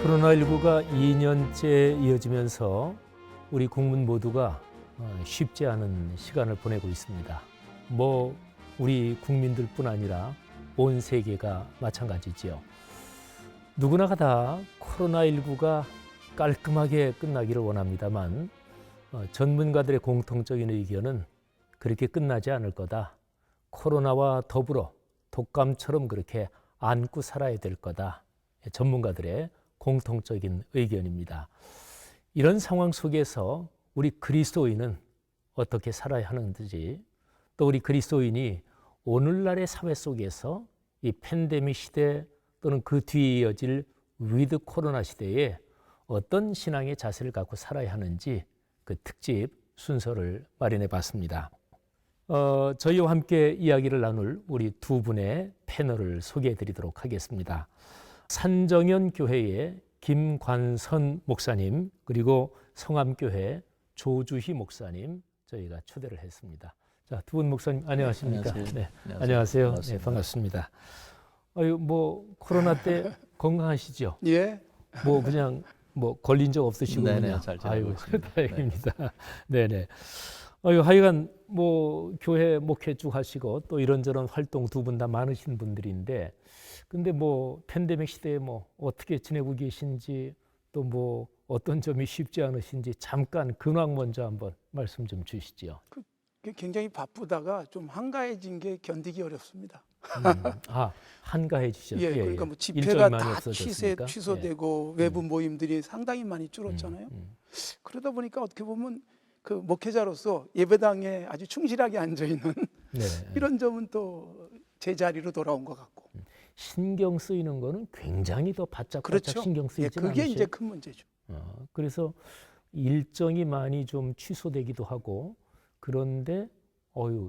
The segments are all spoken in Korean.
코로나19가 2년째 이어지면서 우리 국민 모두가 쉽지 않은 시간을 보내고 있습니다. 우리 국민들뿐 아니라 온 세계가 마찬가지지요. 누구나가 다 코로나19가 깔끔하게 끝나기를 원합니다만 전문가들의 공통적인 의견은 그렇게 끝나지 않을 거다. 코로나와 더불어 독감처럼 그렇게 안고 살아야 될 거다. 전문가들의 공통적인 의견입니다. 이런 상황 속에서 우리 그리스도인은 어떻게 살아야 하는지, 또 우리 그리스도인이 오늘날의 사회 속에서 이 팬데믹 시대 또는 그 뒤에 이어질 위드 코로나 시대에 어떤 신앙의 자세를 갖고 살아야 하는지 그 특집 순서를 마련해 봤습니다. 저희와 함께 이야기를 나눌 우리 두 분의 패널을 소개해 드리도록 하겠습니다. 산정현 교회의 김관선 목사님, 그리고 성암교회 조주희 목사님 저희가 초대를 했습니다. 자, 두 분 목사님 안녕하십니까? 안녕하세요. 네, 안녕하세요. 안녕하세요. 반갑습니다. 네, 반갑습니다. 코로나 때 건강하시죠? 예. 그냥 걸린 적 없으시고 네네, 그냥. 잘 지내고 있습니다. 다행입니다. 네네. 하여간 교회 목회 쭉 하시고 또 이런저런 활동 두 분 다 많으신 분들인데, 근데 팬데믹 시대에 어떻게 지내고 계신지, 또 어떤 점이 쉽지 않으신지 잠깐 근황 먼저 한번 말씀 좀 주시죠. 굉장히 바쁘다가 좀 한가해진 게 견디기 어렵습니다. 한가해지셨죠. 예, 그러니까 일정이 집회가 많이 다 없어졌으니까. 취소되고 외부 모임들이 상당히 많이 줄었잖아요. 그러다 보니까 어떻게 보면 그 목회자로서 예배당에 아주 충실하게 앉아 있는 네. 이런 점은 또 제 자리로 돌아온 것 같고. 신경 쓰이는 거는 굉장히 더 바짝바짝 그렇죠. 신경 예, 쓰이지 그게 않으세요? 이제 큰 문제죠. 그래서 일정이 많이 좀 취소되기도 하고, 그런데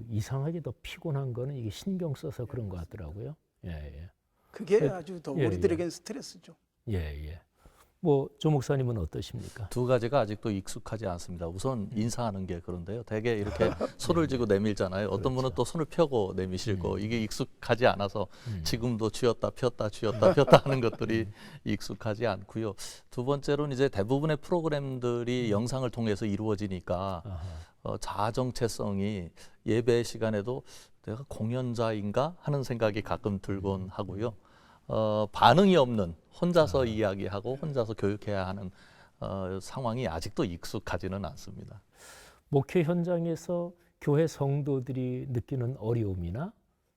이상하게 더 피곤한 거는 이게 신경 써서 그런 것 같더라고요. 예. 그게 아주 더 예, 우리들에겐 스트레스죠. 예. 조 목사님은 어떠십니까? 두 가지가 아직도 익숙하지 않습니다. 우선 인사하는 게 그런데요. 대개 이렇게 손을 쥐고 내밀잖아요. 어떤 분은 또 손을 펴고 내미실 거. 이게 익숙하지 않아서 지금도 쥐었다 폈다 쥐었다 폈다 하는 것들이 익숙하지 않고요. 두 번째로는 이제 대부분의 프로그램들이 영상을 통해서 이루어지니까 자정체성이 예배 시간에도 내가 공연자인가 하는 생각이 가끔 들곤 하고요. 반응이 없는 혼자서 이야기하고 혼자서 교육해야 하는 상황이 아직도 익숙하지는 않습니다. 목회 현장에서 교회 성도들이 느끼는 어려움이나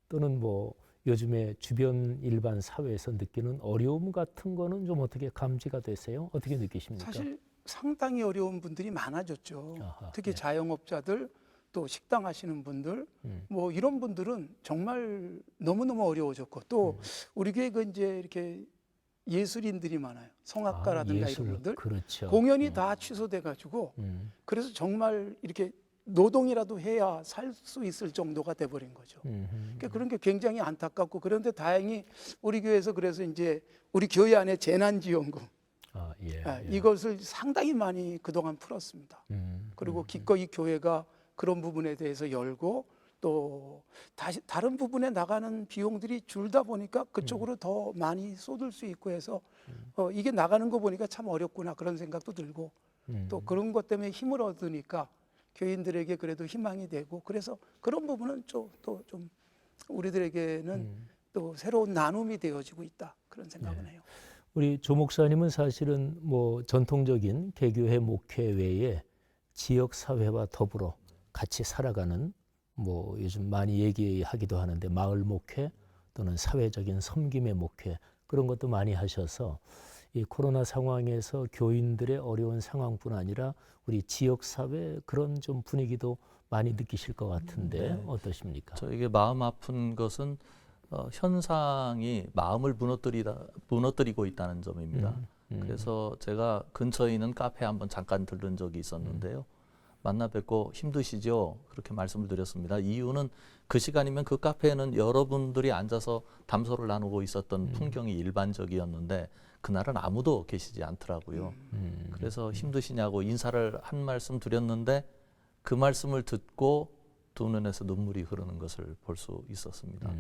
또는 요즘에 주변 일반 사회에서 느끼는 어려움 같은 거는 좀 어떻게 감지가 되세요? 어떻게 느끼십니까? 사실 상당히 어려운 분들이 많아졌죠. 특히 네. 자영업자들, 또 식당 하시는 분들, 이런 분들은 정말 너무너무 어려워졌고, 또 우리 교회가 이제 이렇게 예술인들이 많아요. 성악가라든가 예술, 이런 분들. 그렇죠. 공연이 다 취소돼 가지고 그래서 정말 이렇게 노동이라도 해야 살 수 있을 정도가 돼 버린 거죠. 그러니까 그런 게 굉장히 안타깝고, 그런데 다행히 우리 교회에서 그래서 이제 우리 교회 안에 재난지원금 이것을 상당히 많이 그동안 풀었습니다. 그리고 기꺼이 교회가 그런 부분에 대해서 열고, 또 다른 부분에 나가는 비용들이 줄다 보니까 그쪽으로 더 많이 쏟을 수 있고 해서 이게 나가는 거 보니까 참 어렵구나 그런 생각도 들고, 또 그런 것 때문에 힘을 얻으니까 교인들에게 그래도 희망이 되고, 그래서 그런 부분은 또 좀 우리들에게는 또 새로운 나눔이 되어지고 있다 그런 생각은 해요. 우리 조 목사님은 사실은 전통적인 개교회 목회 외에 지역 사회와 더불어 같이 살아가는 요즘 많이 얘기하기도 하는데 마을 목회 또는 사회적인 섬김의 목회, 그런 것도 많이 하셔서 이 코로나 상황에서 교인들의 어려운 상황뿐 아니라 우리 지역 사회 그런 좀 분위기도 많이 느끼실 것 같은데 어떠십니까? 저에게 마음 아픈 것은 현상이 마음을 무너뜨리고 있다는 점입니다. 그래서 제가 근처에 있는 카페에 한번 잠깐 들른 적이 있었는데요. 만나 뵙고 힘드시죠? 그렇게 말씀을 드렸습니다. 이유는 그 시간이면 그 카페에는 여러분들이 앉아서 담소를 나누고 있었던 풍경이 일반적이었는데 그날은 아무도 계시지 않더라고요. 그래서 힘드시냐고 인사를 한 말씀 드렸는데 그 말씀을 듣고 두 눈에서 눈물이 흐르는 것을 볼 수 있었습니다.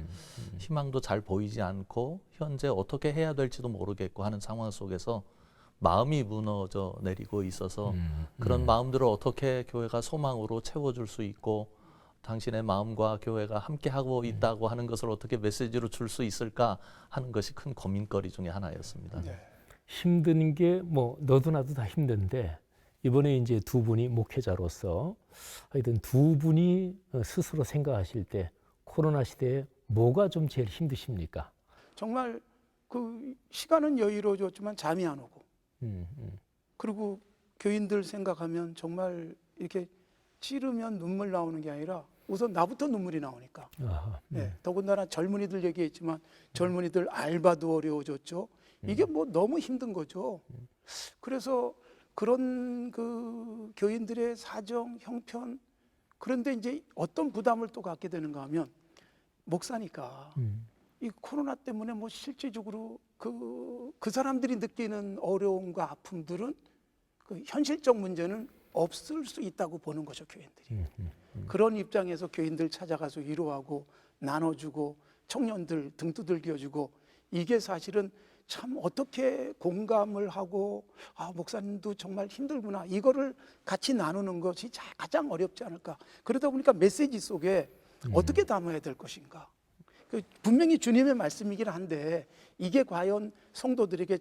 희망도 잘 보이지 않고 현재 어떻게 해야 될지도 모르겠고 하는 상황 속에서 마음이 무너져 내리고 있어서 그런 마음들을 어떻게 교회가 소망으로 채워줄 수 있고 당신의 마음과 교회가 함께하고 있다고 하는 것을 어떻게 메시지로 줄 수 있을까 하는 것이 큰 고민거리 중에 하나였습니다. 네. 힘든 게 뭐 너도 나도 다 힘든데 이번에 이제 두 분이 목회자로서 하여튼 두 분이 스스로 생각하실 때 코로나 시대에 뭐가 좀 제일 힘드십니까? 정말 그 시간은 여유로워졌지만 잠이 안 오고 음. 그리고 교인들 생각하면 정말 이렇게 찌르면 눈물 나오는 게 아니라 우선 나부터 눈물이 나오니까. 아하, 네, 더군다나 젊은이들 얘기했지만 젊은이들 알바도 어려워졌죠. 이게 뭐 너무 힘든 거죠. 그래서 그런 그 교인들의 사정, 형편 그런데 이제 어떤 부담을 또 갖게 되는가 하면 목사니까 이 코로나 때문에 뭐 실질적으로 그 사람들이 느끼는 어려움과 아픔들은 그 현실적 문제는 없을 수 있다고 보는 거죠, 교인들이. 그런 입장에서 교인들 찾아가서 위로하고 나눠주고 청년들 등 두들겨주고 이게 사실은 참 어떻게 공감을 하고 아 목사님도 정말 힘들구나 이거를 같이 나누는 것이 가장 어렵지 않을까. 그러다 보니까 메시지 속에 어떻게 담아야 될 것인가. 분명히 주님의 말씀이긴 한데 이게 과연 성도들에게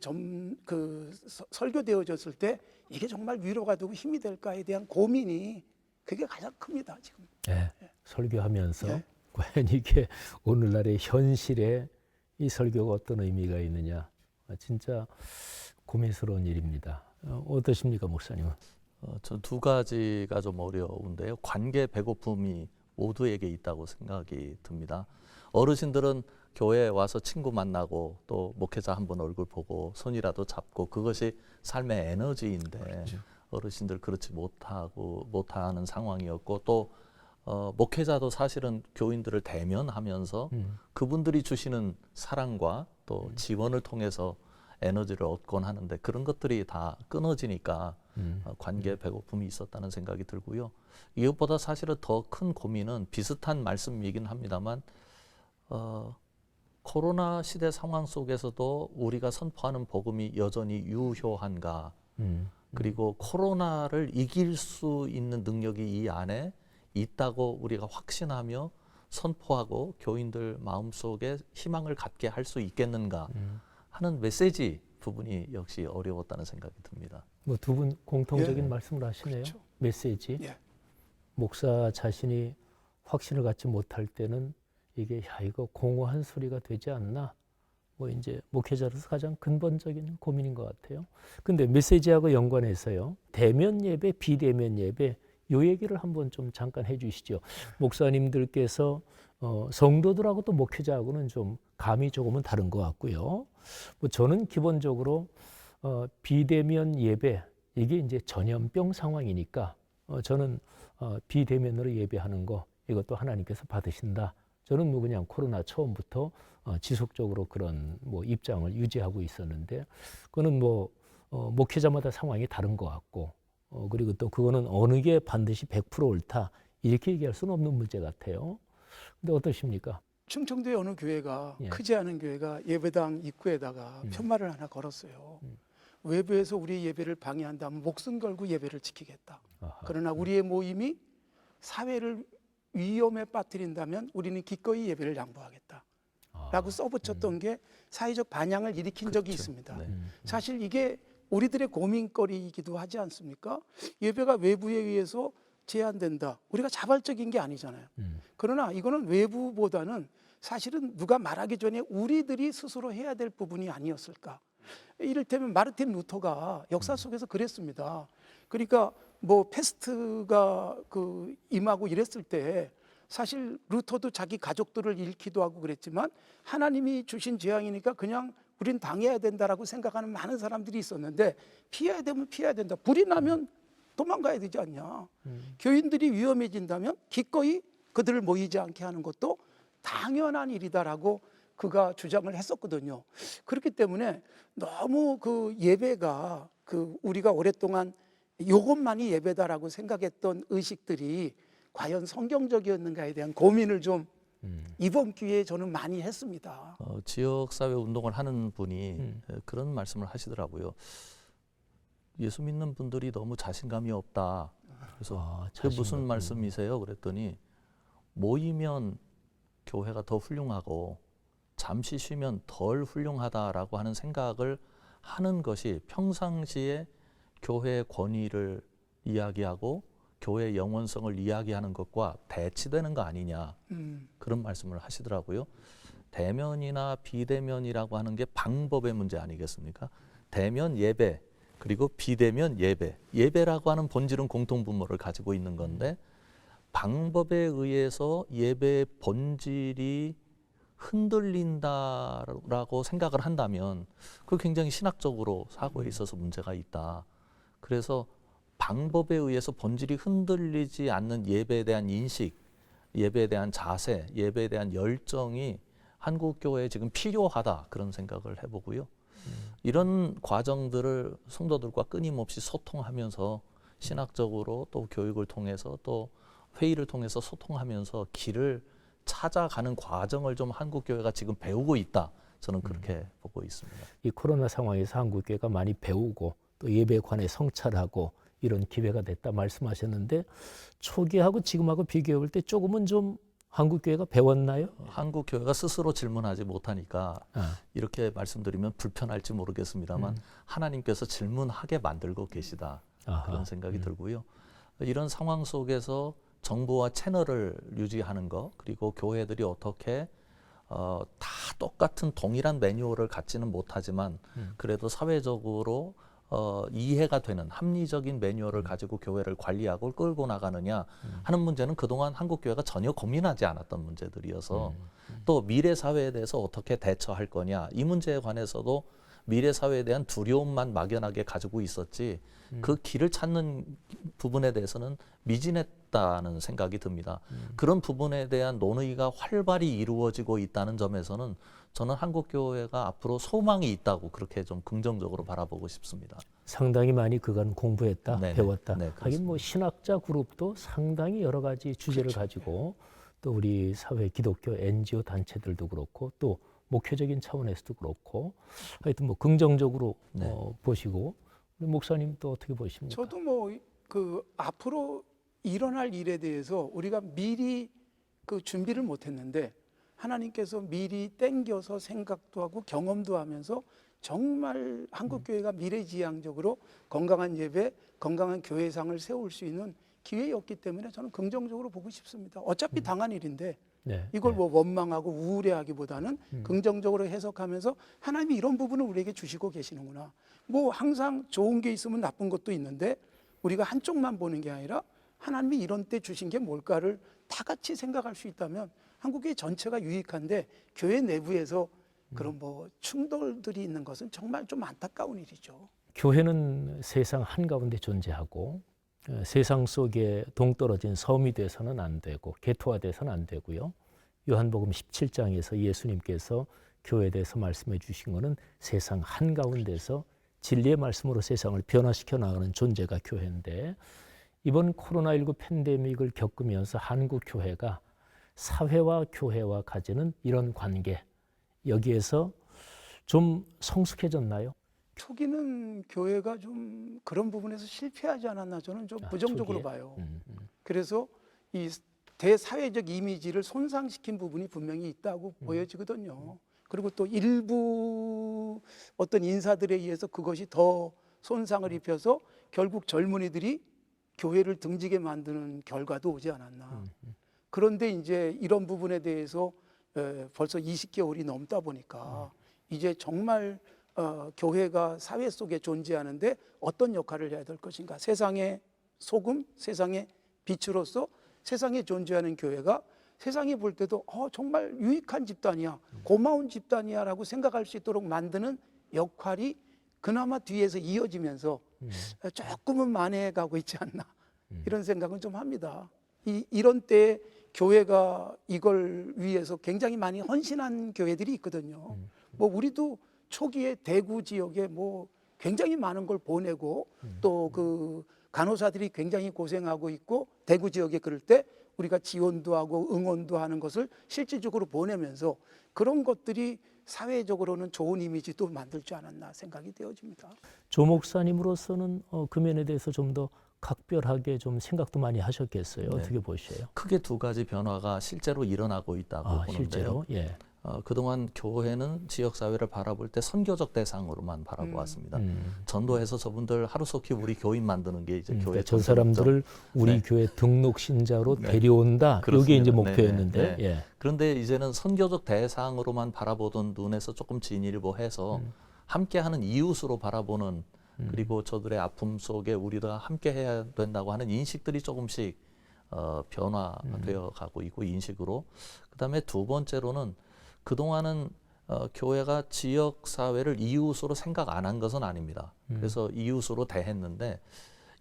설교되어졌을 때 이게 정말 위로가 되고 힘이 될까에 대한 고민이 그게 가장 큽니다 지금. 네, 설교하면서 네. 과연 이게 오늘날의 현실에 이 설교가 어떤 의미가 있느냐 진짜 고민스러운 일입니다. 어떠십니까 목사님은? 전 두 가지가 좀 어려운데요. 관계 배고픔이 모두에게 있다고 생각이 듭니다. 어르신들은 교회에 와서 친구 만나고 또 목회자 한번 얼굴 보고 손이라도 잡고 그것이 삶의 에너지인데 그렇죠. 어르신들 그렇지 못하는 상황이었고 또 목회자도 사실은 교인들을 대면하면서 그분들이 주시는 사랑과 또 지원을 통해서 에너지를 얻곤 하는데 그런 것들이 다 끊어지니까 관계 배고픔이 있었다는 생각이 들고요. 이것보다 사실은 더 큰 고민은 비슷한 말씀이긴 합니다만 코로나 시대 상황 속에서도 우리가 선포하는 복음이 여전히 유효한가 그리고 코로나를 이길 수 있는 능력이 이 안에 있다고 우리가 확신하며 선포하고 교인들 마음속에 희망을 갖게 할 수 있겠는가 하는 메시지 부분이 역시 어려웠다는 생각이 듭니다. 뭐 두 분 공통적인 예. 말씀을 하시네요. 그렇죠. 메시지. 예. 목사 자신이 확신을 갖지 못할 때는 이게 야 이거 공허한 소리가 되지 않나? 뭐 이제 목회자로서 가장 근본적인 고민인 것 같아요. 근데 메시지하고 연관해서요. 대면 예배, 비대면 예배 요 얘기를 한번 좀 잠깐 해주시죠. 목사님들께서 성도들하고 또 목회자하고는 좀 감이 조금은 다른 것 같고요. 뭐 저는 기본적으로 비대면 예배 이게 이제 전염병 상황이니까 저는 비대면으로 예배하는 거 이것도 하나님께서 받으신다. 저는 뭐 그냥 코로나 처음부터 지속적으로 그런 뭐 입장을 유지하고 있었는데 그거는 뭐 목회자마다 상황이 다른 것 같고 그리고 또 그거는 어느 게 반드시 100% 옳다 이렇게 얘기할 수는 없는 문제 같아요. 근데 어떠십니까? 충청도의 어느 교회가 예. 크지 않은 교회가 예배당 입구에다가 편말을 하나 걸었어요. 외부에서 우리 예배를 방해한다면 목숨 걸고 예배를 지키겠다. 아하. 그러나 우리의 모임이 사회를 위험에 빠뜨린다면 우리는 기꺼이 예배를 양보하겠다. 라고 써붙였던 게 사회적 반향을 일으킨 적이 있습니다. 네. 사실 이게 우리들의 고민거리이기도 하지 않습니까? 예배가 외부에 의해서 제한된다. 우리가 자발적인 게 아니잖아요. 그러나 이거는 외부보다는 사실은 누가 말하기 전에 우리들이 스스로 해야 될 부분이 아니었을까. 이를테면 마르틴 루터가 역사 속에서 그랬습니다. 그러니까 뭐 패스트가 임하고 이랬을 때 사실 루터도 자기 가족들을 잃기도 하고 그랬지만 하나님이 주신 재앙이니까 그냥 우린 당해야 된다라고 생각하는 많은 사람들이 있었는데 피해야 되면 피해야 된다. 불이 나면 도망가야 되지 않냐. 교인들이 위험해진다면 기꺼이 그들을 모이지 않게 하는 것도 당연한 일이다라고 그가 주장을 했었거든요. 그렇기 때문에 너무 그 예배가 우리가 오랫동안 이것만이 예배다라고 생각했던 의식들이 과연 성경적이었는가에 대한 고민을 좀 이번 기회에 저는 많이 했습니다. 지역사회 운동을 하는 분이 그런 말씀을 하시더라고요. 예수 믿는 분들이 너무 자신감이 없다. 그래서 그게 무슨 자신감. 말씀이세요? 그랬더니 모이면 교회가 더 훌륭하고 잠시 쉬면 덜 훌륭하다라고 하는 생각을 하는 것이 평상시에 교회의 권위를 이야기하고 교회의 영원성을 이야기하는 것과 대치되는 거 아니냐, 그런 말씀을 하시더라고요. 대면이나 비대면이라고 하는 게 방법의 문제 아니겠습니까? 대면 예배 그리고 비대면 예배, 예배라고 하는 본질은 공통분모를 가지고 있는 건데 방법에 의해서 예배의 본질이 흔들린다라고 생각을 한다면 그 굉장히 신학적으로 사고에 있어서 문제가 있다. 그래서 방법에 의해서 본질이 흔들리지 않는 예배에 대한 인식, 예배에 대한 자세, 예배에 대한 열정이 한국 교회에 지금 필요하다, 그런 생각을 해보고요. 이런 과정들을 성도들과 끊임없이 소통하면서 신학적으로 또 교육을 통해서 또 회의를 통해서 소통하면서 길을 찾아가는 과정을 좀 한국 교회가 지금 배우고 있다. 저는 그렇게 보고 있습니다. 이 코로나 상황에서 한국 교회가 많이 배우고 또 예배에 관해 성찰하고 이런 기회가 됐다 말씀하셨는데 초기하고 지금하고 비교해 볼 때 조금은 좀 한국 교회가 배웠나요? 한국 교회가 스스로 질문하지 못하니까 이렇게 말씀드리면 불편할지 모르겠습니다만 하나님께서 질문하게 만들고 계시다. 그런 생각이 들고요. 이런 상황 속에서 정부와 채널을 유지하는 것, 그리고 교회들이 어떻게 다 똑같은 동일한 매뉴얼을 갖지는 못하지만 그래도 사회적으로 이해가 되는 합리적인 매뉴얼을 가지고 교회를 관리하고 끌고 나가느냐 하는 문제는 그동안 한국 교회가 전혀 고민하지 않았던 문제들이어서 또 미래 사회에 대해서 어떻게 대처할 거냐, 이 문제에 관해서도 미래 사회에 대한 두려움만 막연하게 가지고 있었지 그 길을 찾는 부분에 대해서는 미진했다는 생각이 듭니다. 그런 부분에 대한 논의가 활발히 이루어지고 있다는 점에서는 저는 한국 교회가 앞으로 소망이 있다고 그렇게 좀 긍정적으로 바라보고 싶습니다. 상당히 많이 그간 공부했다, 네네. 배웠다. 네, 하긴 뭐 신학자 그룹도 상당히 여러 가지 주제를 그렇죠. 가지고 또 우리 사회 기독교 NGO 단체들도 그렇고 또 목회적인 차원에서도 그렇고 하여튼 뭐 긍정적으로 보시고 우리 목사님 또 어떻게 보십니까? 저도 뭐 그 앞으로 일어날 일에 대해서 우리가 미리 그 준비를 못했는데 하나님께서 미리 땡겨서 생각도 하고 경험도 하면서 정말 한국 교회가 미래지향적으로 건강한 예배, 건강한 교회상을 세울 수 있는 기회였기 때문에 저는 긍정적으로 보고 싶습니다. 어차피 당한 일인데 네, 이걸 뭐 원망하고 우울해하기보다는 긍정적으로 해석하면서 하나님이 이런 부분을 우리에게 주시고 계시는구나. 뭐 항상 좋은 게 있으면 나쁜 것도 있는데 우리가 한쪽만 보는 게 아니라 하나님이 이런 때 주신 게 뭘까를 다 같이 생각할 수 있다면 한국교회 전체가 유익한데 교회 내부에서 그런 뭐 충돌들이 있는 것은 정말 좀 안타까운 일이죠. 교회는 세상 한가운데 존재하고 세상 속에 동떨어진 섬이 돼서는 안 되고 개토화돼서는 안 되고요. 요한복음 17장에서 예수님께서 교회에 대해서 말씀해 주신 것은 세상 한가운데서 진리의 말씀으로 세상을 변화시켜 나가는 존재가 교회인데 이번 코로나19 팬데믹을 겪으면서 한국 교회가 사회와 교회와 가지는 이런 관계, 여기에서 좀 성숙해졌나요? 초기는 교회가 좀 그런 부분에서 실패하지 않았나 저는 좀 부정적으로 초기에? 봐요. 그래서 이 대사회적 이미지를 손상시킨 부분이 분명히 있다고 보여지거든요. 그리고 또 일부 어떤 인사들에 의해서 그것이 더 손상을 입혀서 결국 젊은이들이 교회를 등지게 만드는 결과도 오지 않았나. 그런데 이제 이런 부분에 대해서 벌써 20개월이 넘다 보니까 이제 정말 교회가 사회 속에 존재하는데 어떤 역할을 해야 될 것인가. 세상의 소금, 세상의 빛으로서 세상에 존재하는 교회가 세상이 볼 때도 정말 유익한 집단이야, 고마운 집단이야 라고 생각할 수 있도록 만드는 역할이 그나마 뒤에서 이어지면서 조금은 만회해가고 있지 않나 이런 생각은 좀 합니다. 이런 때에 교회가 이걸 위해서 굉장히 많이 헌신한 교회들이 있거든요. 뭐 우리도 초기에 대구 지역에 뭐 굉장히 많은 걸 보내고 또 그 간호사들이 굉장히 고생하고 있고 대구 지역에 그럴 때 우리가 지원도 하고 응원도 하는 것을 실질적으로 보내면서 그런 것들이 사회적으로는 좋은 이미지도 만들지 않았나 생각이 되어집니다. 조 목사님으로서는 그 면에 대해서 좀 더 각별하게 좀 생각도 많이 하셨겠어요. 네. 어떻게 보셔요? 크게 두 가지 변화가 실제로 일어나고 있다고 보는데요. 실제로? 예. 그동안 교회는 지역사회를 바라볼 때 선교적 대상으로만 바라보았습니다. 전도해서 저분들 하루속히 우리 교인 만드는 게 이제 교회 그러니까 저 사람들을 우리 네. 교회 등록 신자로 네. 데려온다. 이게 이제 그렇습니다. 목표였는데. 네, 네. 예. 그런데 이제는 선교적 대상으로만 바라보던 눈에서 조금 진일보해서 함께하는 이웃으로 바라보는 그리고 저들의 아픔 속에 우리가 함께해야 된다고 하는 인식들이 조금씩 변화되어 가고 있고 인식으로. 그다음에 두 번째로는 그동안은 교회가 지역 사회를 이웃으로 생각 안 한 것은 아닙니다. 그래서 이웃으로 대했는데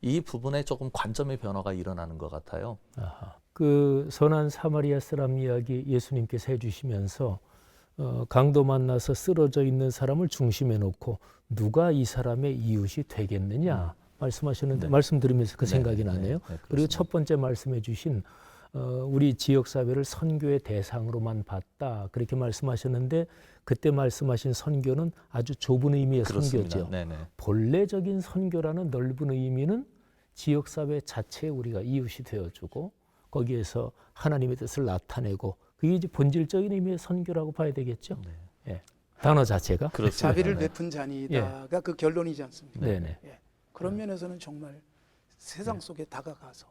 이 부분에 조금 관점의 변화가 일어나는 것 같아요. 아하. 그 선한 사마리아 사람 이야기 예수님께서 해주시면서 강도 만나서 쓰러져 있는 사람을 중심에 놓고 누가 이 사람의 이웃이 되겠느냐 말씀하셨는데 네. 말씀드리면서 그 네, 생각이 네, 나네요. 네, 그리고 첫 번째 말씀해 주신 우리 지역 사회를 선교의 대상으로만 봤다 그렇게 말씀하셨는데 그때 말씀하신 선교는 아주 좁은 의미의 그렇습니다. 선교죠. 네네. 본래적인 선교라는 넓은 의미는 지역 사회 자체에 우리가 이웃이 되어주고 거기에서 하나님의 뜻을 나타내고 그게 이제 본질적인 의미의 선교라고 봐야 되겠죠. 네. 예. 단어 자체가. 그렇습니다. 자비를 네. 베푼 자니다가 그 결론이지 않습니까? 네네. 예. 그런 면에서는 정말 세상 속에 다가가서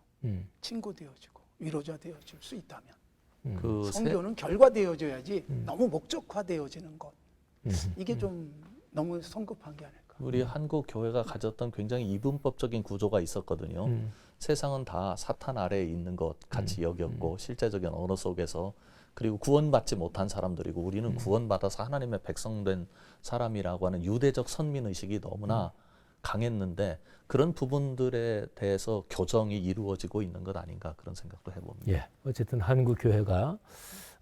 친구 되어주고 위로자 되어줄 수 있다면 그 선교는 결과되어져야지 너무 목적화되어지는 것 이게 좀 너무 성급한 게 아닐까. 우리 한국 교회가 가졌던 굉장히 이분법적인 구조가 있었거든요. 세상은 다 사탄 아래에 있는 것 같이 여겼고 실제적인 언어 속에서 그리고 구원받지 못한 사람들이고 우리는 구원받아서 하나님의 백성된 사람이라고 하는 유대적 선민의식이 너무나 강했는데 그런 부분들에 대해서 교정이 이루어지고 있는 것 아닌가 그런 생각도 해봅니다. 예. 어쨌든 한국 교회가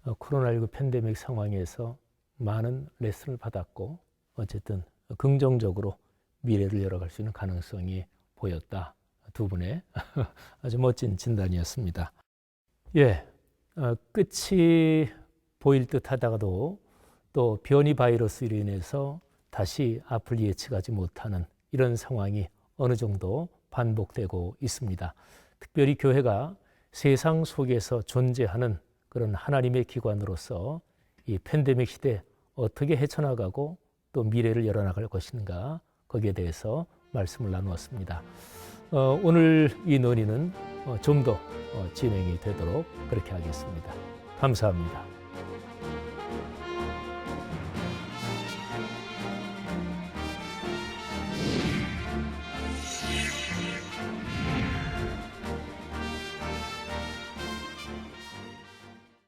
코로나19 팬데믹 상황에서 많은 레슨을 받았고 어쨌든 긍정적으로 미래를 열어갈 수 있는 가능성이 보였다. 두 분의 아주 멋진 진단이었습니다. 예, 끝이 보일 듯 하다가도 또 변이 바이러스로 인해서 다시 앞을 예측하지 못하는 이런 상황이 어느 정도 반복되고 있습니다. 특별히 교회가 세상 속에서 존재하는 그런 하나님의 기관으로서 이 팬데믹 시대 어떻게 헤쳐나가고 또 미래를 열어나갈 것인가 거기에 대해서 말씀을 나누었습니다. 오늘 이 논의는 좀 더 진행이 되도록 그렇게 하겠습니다. 감사합니다.